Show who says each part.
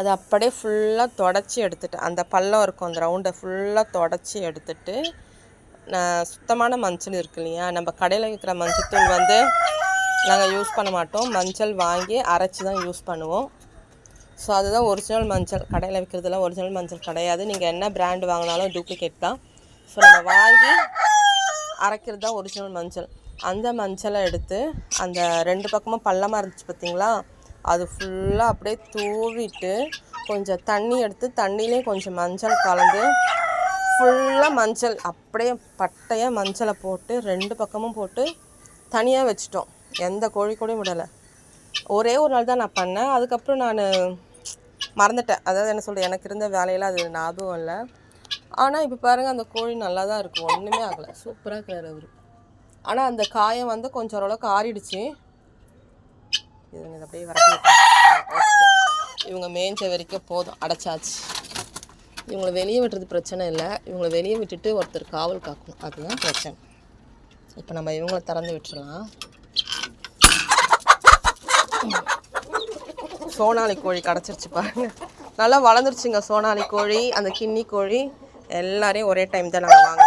Speaker 1: அது அப்படியே ஃபுல்லாக தொடச்சி எடுத்துட்டு அந்த பள்ளம் இருக்கும் அந்த ரவுண்டை ஃபுல்லாக தொடச்சி எடுத்துட்டு சுத்தமான மஞ்சள் இருக்கு இல்லையா, நம்ம கடையில் விற்கிற மஞ்சள் வந்து நாங்கள் யூஸ் பண்ண மாட்டோம். மஞ்சள் வாங்கி அரைச்சி தான் யூஸ் பண்ணுவோம். ஸோ அதுதான் ஒரிஜினல் மஞ்சள். கடையில் விற்கிறதுலாம் ஒரிஜினல் மஞ்சள் கிடையாது. நீங்கள் என்ன பிராண்டு வாங்கினாலும் டூப்ளிகேட் தான். ஸோ நம்ம வாங்கி அரைக்கிறது தான் ஒரிஜினல் மஞ்சள். அந்த மஞ்சளை எடுத்து அந்த 2 பக்கமும் பள்ளமாக இருந்துச்சு பார்த்திங்களா, அது ஃபுல்லாக அப்படியே தூவிட்டு கொஞ்சம் தண்ணி எடுத்து தண்ணியிலே கொஞ்சம் மஞ்சள் கலந்து ஃபுல்லாக மஞ்சள் அப்படியே பட்டையாக மஞ்சளை போட்டு 2 பக்கமும் போட்டு தனியாக வச்சிட்டோம். எந்த கோழி கூடயும் விடலை. ஒரே ஒரு நாள் தான் நான் பண்ணேன். அதுக்கப்புறம் நான் மறந்துட்டேன். அதாவது என்ன சொல்கிறேன், எனக்கு இருந்த வேலையெல்லாம் அது ஞாபகம் இல்லை. ஆனால் இப்போ பாருங்கள், அந்த கோழி நல்லா தான் இருக்கும், ஒன்றுமே ஆகலை, சூப்பராக இருக்கிறார் அவர். ஆனால் அந்த காயம் வந்து கொஞ்சம் ஓரளவுக்கு ஆறிடுச்சு. இதுங்க அப்படியே வரட்டி ஓகே. இவங்க மேய்ஞ்ச வரைக்கும் போதும், அடைச்சாச்சு. இவங்களை வெளியே விட்டுறது பிரச்சனை இல்லை. இவங்களை வெளியே விட்டுட்டு ஒருத்தர் காவல் காக்கணும், அதுதான் பிரச்சனை. இப்போ நம்ம இவங்களை திறந்து விட்டுறலாம். சோனாலி கோழி கிடச்சிருச்சு பாருங்க, நல்லா வளர்ந்துருச்சுங்க சோனாலி கோழி. அந்த கின்னி கோழி எல்லாரையும் ஒரே டைம் தான் நாங்கள் வாங்க